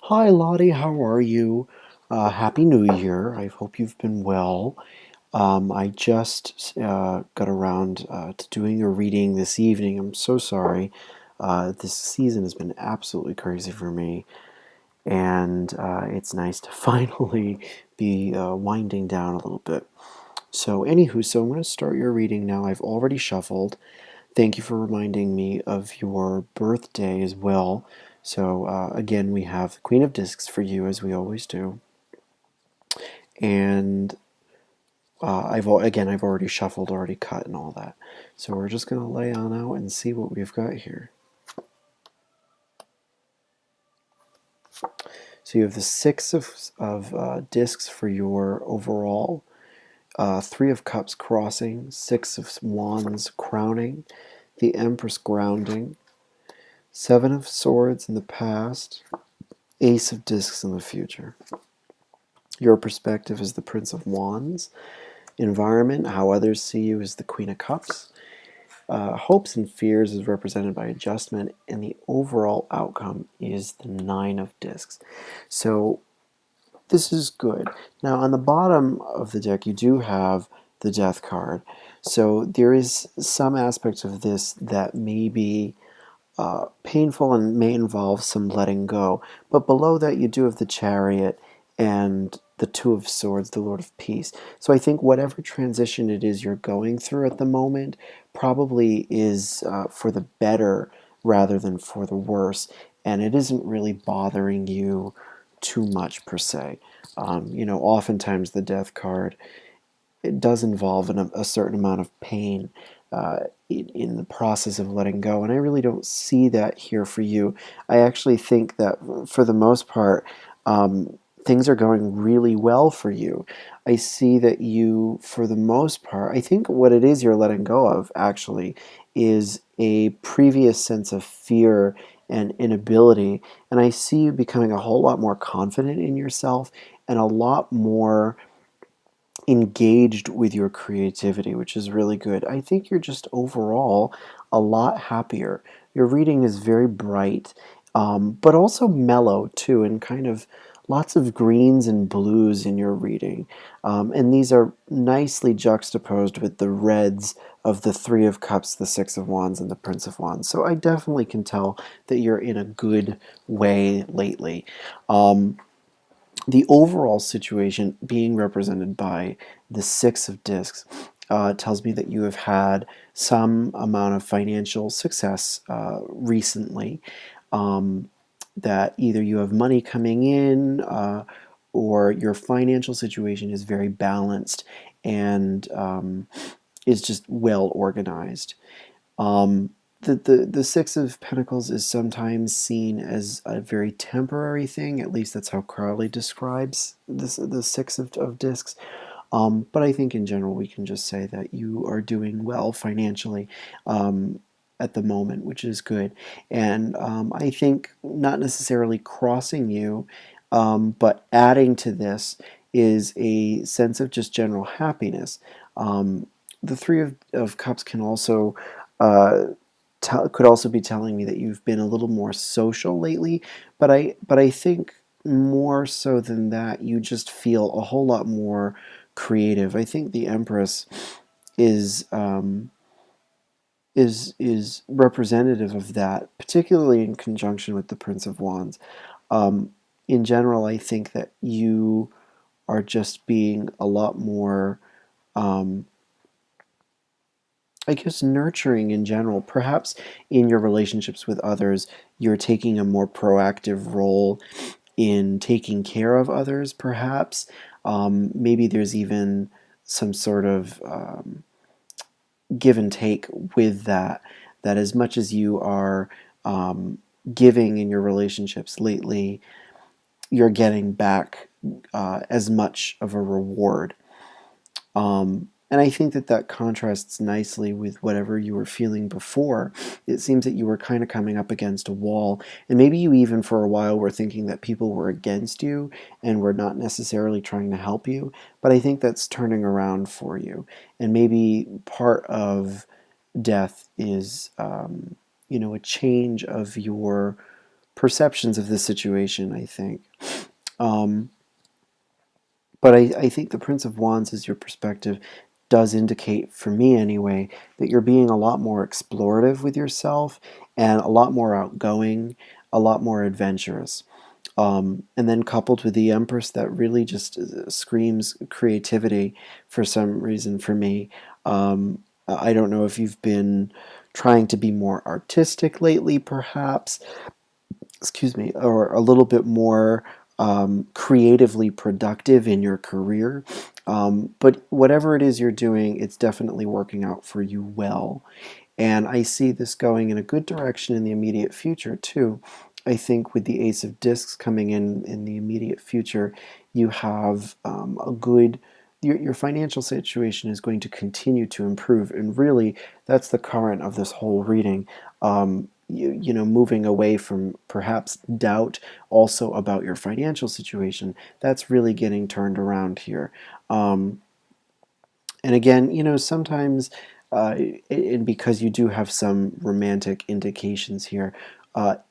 Hi, Lottie. How are you? Happy New Year. I hope you've been well. I just got around to doing a reading this evening. I'm so sorry. This season has been absolutely crazy for me, and it's nice to finally be winding down a little bit. So I'm going to start your reading now. I've already shuffled. Thank you for reminding me of your birthday as well. Again, we have the Queen of Discs for you, as we always do. And I've already shuffled, already cut, and all that. So we're just going to lay on out and see what we've got here. So you have the Six of Discs for your overall, Three of Cups crossing, Six of Wands crowning, the Empress grounding, Seven of Swords in the past, Ace of Discs in the future. Your perspective is the Prince of Wands. Environment, how others see you, is the Queen of Cups. Hopes and fears is represented by adjustment, and the overall outcome is the Nine of Discs. So this is good. Now on the bottom of the deck you do have the Death card. So there is some aspects of this that may be painful and may involve some letting go. But below that, you do have the Chariot and the Two of Swords, the Lord of Peace. So I think whatever transition it is you're going through at the moment probably is for the better rather than for the worse. And it isn't really bothering you too much per se. Oftentimes the Death card, it does involve a certain amount of pain in the process of letting go, and I really don't see that here for you. I actually think that for the most part, things are going really well for you. I see that you, for the most part, I think what it is you're letting go of actually is a previous sense of fear and inability, and I see you becoming a whole lot more confident in yourself and a lot more engaged with your creativity, which is really good. I think you're just overall a lot happier. Your reading is very bright, but also mellow too, and kind of lots of greens and blues in your reading. And these are nicely juxtaposed with the reds of the Three of Cups, the Six of Wands, and the Prince of Wands. So I definitely can tell that you're in a good way lately. The overall situation being represented by the Six of Discs tells me that you have had some amount of financial success recently, that either you have money coming in or your financial situation is very balanced and is just well organized. The Six of Pentacles is sometimes seen as a very temporary thing. At least that's how Crowley describes the Six of Discs. But I think in general we can just say that you are doing well financially at the moment, which is good. And I think not necessarily crossing you, but adding to this is a sense of just general happiness. The Three of Cups can also uh, could also be telling me that you've been a little more social lately, but I think more so than that, you just feel a whole lot more creative. I think the Empress is is representative of that, particularly in conjunction with the Prince of Wands. Um, in general, I think that you are just being a lot more um, I guess nurturing in general. Perhaps in your relationships with others, you're taking a more proactive role in taking care of others, perhaps. Maybe there's even some sort of give and take with that, that as much as you are giving in your relationships lately, you're getting back as much of a reward. And I think that that contrasts nicely with whatever you were feeling before. It seems that you were kind of coming up against a wall, and maybe you even for a while were thinking that people were against you and were not necessarily trying to help you. But I think that's turning around for you, and maybe part of death is, a change of your perceptions of the situation, I think. Um, but I think the Prince of Wands, as your perspective, does indicate, for me anyway, that you're being a lot more explorative with yourself and a lot more outgoing, a lot more adventurous. And then coupled with the Empress, that really just screams creativity for some reason for me. I don't know if you've been trying to be more artistic lately, perhaps, excuse me, or a little bit more creatively productive in your career. But whatever it is you're doing, it's definitely working out for you well. And I see this going in a good direction in the immediate future, too. I think with the Ace of Discs coming in the immediate future, you have a good. Your financial situation is going to continue to improve. And really, that's the current of this whole reading. Moving away from perhaps doubt also about your financial situation, that's really getting turned around here. And again, sometimes, and because you do have some romantic indications here,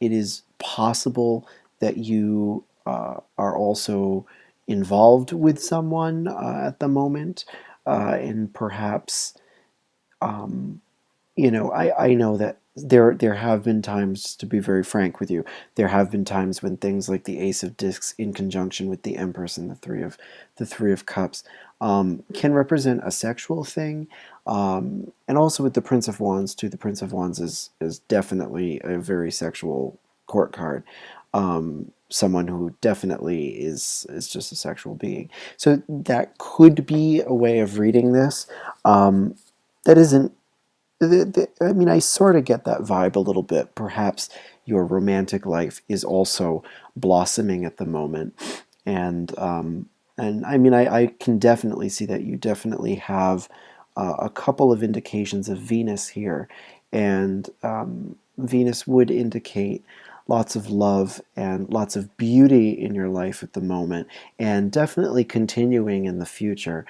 it is possible that you are also involved with someone at the moment, and perhaps I know that there have been times, to be very frank with you, there have been times when things like the Ace of Discs in conjunction with the Empress and the Three of Cups can represent a sexual thing, and also with the Prince of Wands too. The Prince of Wands is definitely a very sexual court card. Someone who definitely is just a sexual being. So that could be a way of reading this. That isn't I mean, I sort of get that vibe a little bit. Perhaps your romantic life is also blossoming at the moment, and I mean, I can definitely see that you definitely have a couple of indications of Venus here, and Venus would indicate lots of love and lots of beauty in your life at the moment, and definitely continuing in the future.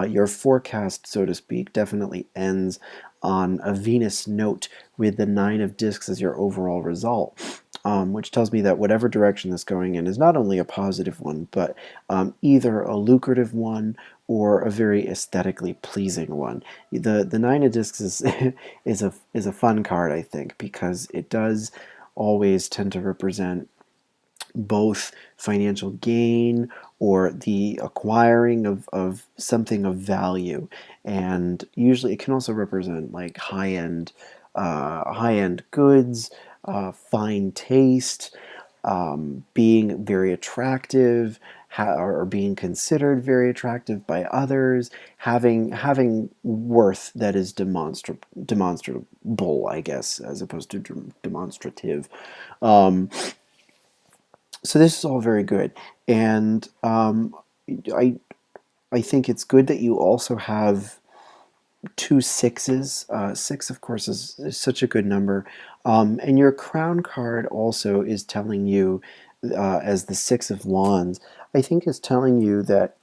Your forecast, so to speak, definitely ends on a Venus note with the Nine of Discs as your overall result, which tells me that whatever direction this going in is not only a positive one, but either a lucrative one or a very aesthetically pleasing one. The Nine of Discs is is a fun card, I think, because it does always tend to represent both financial gain or the acquiring of something of value, and usually it can also represent like high end goods, fine taste, being very attractive, or being considered very attractive by others, having worth that is demonstrable, I guess, as opposed to demonstrative. Um, so this is all very good, and I I think it's good that you also have two sixes. Six, of course, is such a good number, and your crown card also is telling you, as the Six of Wands, I think is telling you that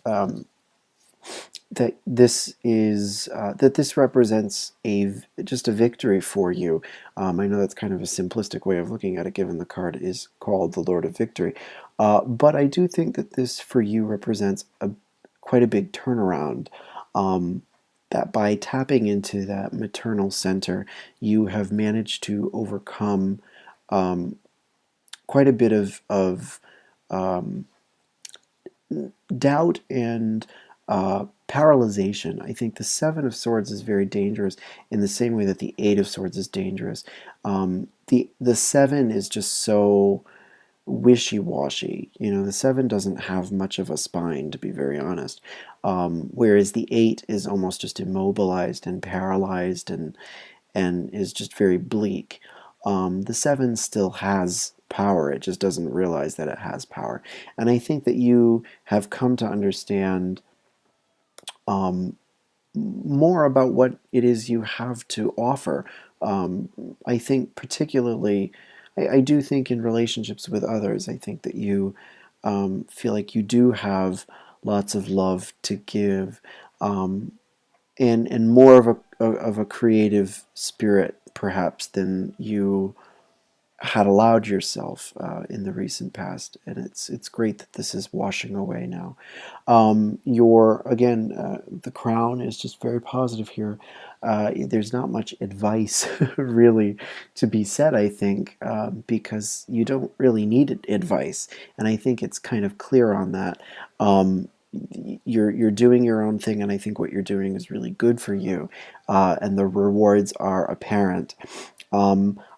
that this represents just a victory for you. I know that's kind of a simplistic way of looking at it, given the card is called the Lord of Victory, but I do think that this for you represents quite a big turnaround. That by tapping into that maternal center, you have managed to overcome quite a bit of um, doubt and paralyzation. I think the Seven of Swords is very dangerous in the same way that the Eight of Swords is dangerous. The Seven is just so wishy-washy. The Seven doesn't have much of a spine, to be very honest. Whereas the Eight is almost just immobilized and paralyzed and is just very bleak. The Seven still has power, it just doesn't realize that it has power. And I think that you have come to understand um, more about what it is you have to offer. I think particularly, I do think in relationships with others, I think that you feel like you do have lots of love to give, and more of a creative spirit perhaps than you had allowed yourself in the recent past, and it's great that this is washing away now. Your again, the crown is just very positive here. There's not much advice really to be said, I think, because you don't really need advice, and I think it's kind of clear on that. Um, you're doing your own thing, and I think what you're doing is really good for you, and the rewards are apparent.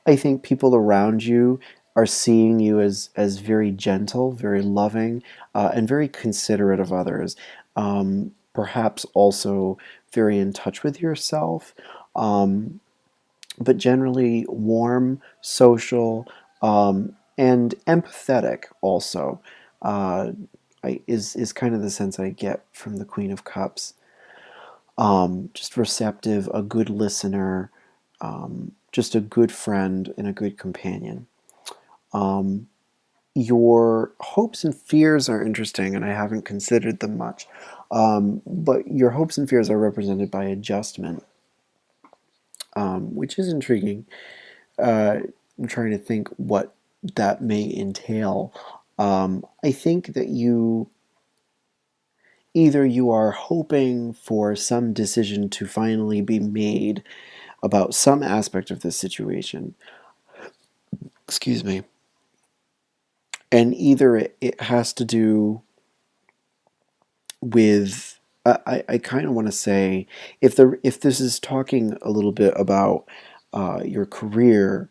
I think people around you are seeing you as very gentle, very loving, and very considerate of others. Perhaps also very in touch with yourself, um, but generally warm, social, and empathetic also. Uh, is kind of the sense I get from the Queen of Cups. Just receptive, a good listener, just a good friend and a good companion. Um, your hopes and fears are interesting, and I haven't considered them much. But your hopes and fears are represented by adjustment, which is intriguing. I'm trying to think what that may entail. I think that either you are hoping for some decision to finally be made about some aspect of this situation, excuse me, and either it has to do with I kind of want to say if this is talking a little bit about your career,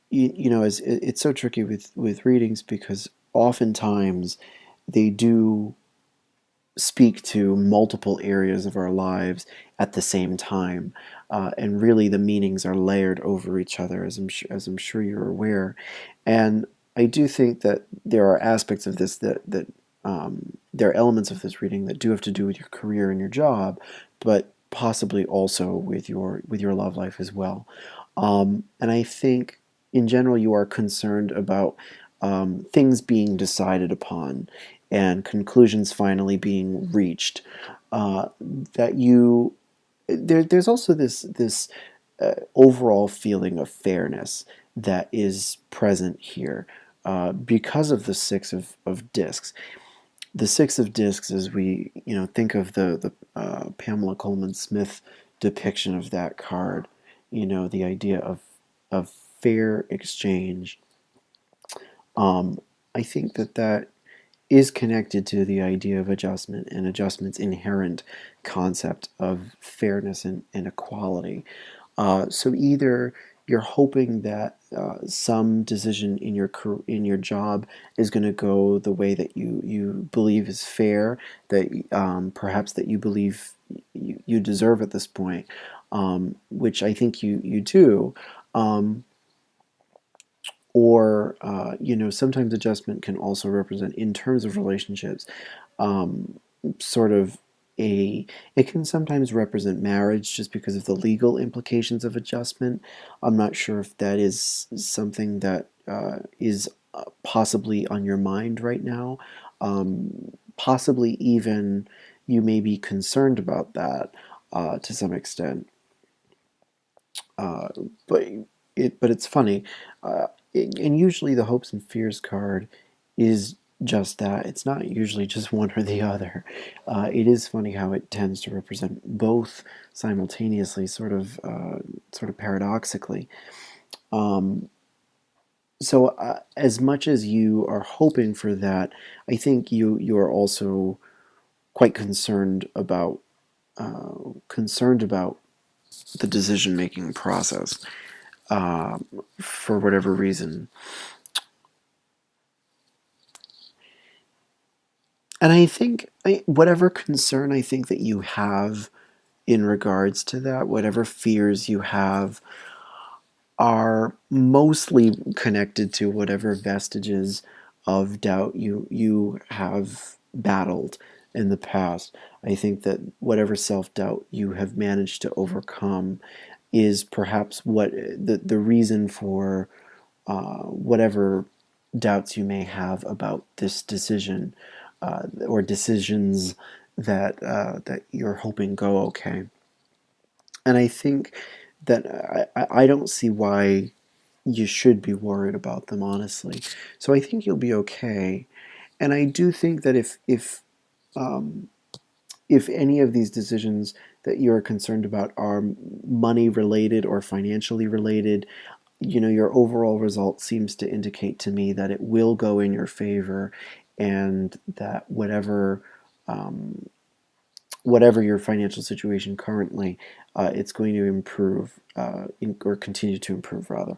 you know, it's so tricky with readings because oftentimes they do speak to multiple areas of our lives at the same time, and really the meanings are layered over each other, as I'm sure you're aware. And I do think that there are aspects of this that there are elements of this reading that do have to do with your career and your job, but possibly also with your love life as well. And I think in general you are concerned about things being decided upon and conclusions finally being reached. That you there's also this overall feeling of fairness that is present here because of the of discs. The six of discs, as we think of the Pamela Coleman Smith depiction of that card, the idea of fair exchange. I think that is connected to the idea of adjustment and adjustment's inherent concept of fairness and equality. So either you're hoping that some decision in your job is going to go the way that you believe is fair, that perhaps that you believe you deserve at this point, which I think you do. Um, or sometimes adjustment can also represent in terms of relationships um, sort of a it can sometimes represent marriage just because of the legal implications of adjustment. I'm not sure if that is something that is possibly on your mind right now. Possibly even you may be concerned about that to some extent. uh, but but it's funny, and usually the hopes and fears card is just that. It's not usually just one or the other. It is funny how it tends to represent both simultaneously, sort of paradoxically. Um, so as much as you are hoping for that, I think you are also quite concerned about the decision making process uh, for whatever reason. And I think whatever concern I think that you have in regards to that, whatever fears you have, are mostly connected to whatever vestiges of doubt you have battled in the past. I think that whatever self doubt you have managed to overcome is perhaps what the reason for whatever doubts you may have about this decision or decisions that you're hoping go okay. And I think that I don't see why. you should be worried about them, honestly. So I think you'll be okay. And I do think that um, if any of these decisions that you're concerned about are money related or financially related, your overall result seems to indicate to me that it will go in your favor, and that um, whatever your financial situation currently, it's going to improve, or continue to improve rather.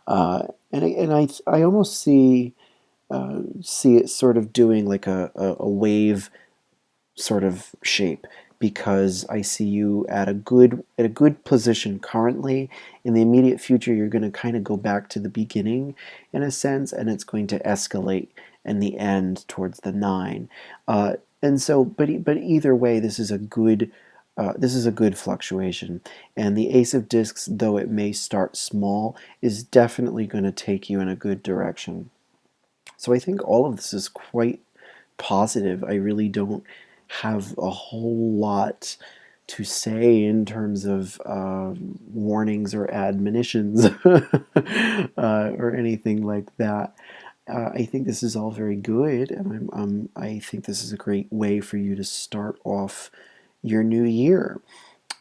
And I almost see it sort of doing like a wave sort of shape, because I see you at a good position currently. In the immediate future, you're going to kind of go back to the beginning in a sense, and it's going to escalate in the end towards the nine. And so, but either way, this is a good fluctuation, and the Ace of Discs, though it may start small, is definitely going to take you in a good direction. So I think all of this is quite positive. I really don't have a whole lot to say in terms of warnings or admonitions or anything like that. I think this is all very good, and I think this is a great way for you to start off your new year.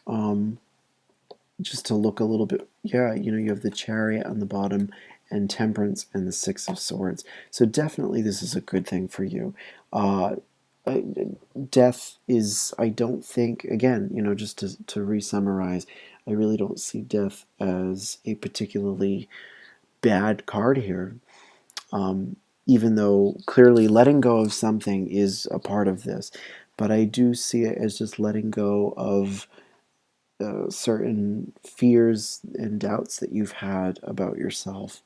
Um, just to look a little bit, yeah, you have the Chariot on the bottom, and Temperance, and the Six of Swords. So definitely this is a good thing for you. Uh, uh, Death is, I don't think, again, just to re-summarize, I really don't see death as a particularly bad card here. Even though clearly letting go of something is a part of this, but I do see it as just letting go of certain fears and doubts that you've had about yourself,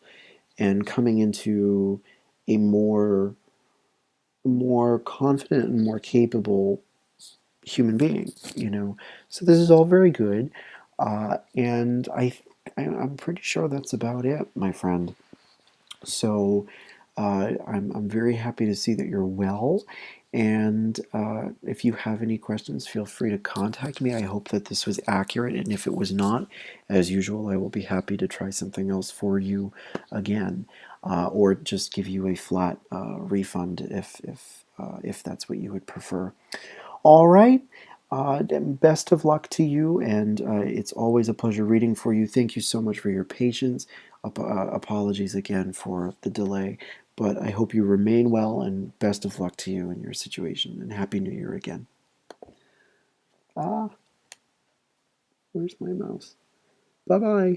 and coming into a more confident and more capable human being. So this is all very good, and I'm pretty sure that's about it, my friend. So I'm very happy to see that you're well. And if you have any questions, feel free to contact me. I hope that this was accurate. And if it was not, as usual, I will be happy to try something else for you again, or just give you a flat refund if that's what you would prefer. All right. Best of luck to you, and it's always a pleasure reading for you. Thank you so much for your patience. Apologies again for the delay, but I hope you remain well, and best of luck to you in your situation, and Happy New Year again. Ah, where's my mouse? Bye bye.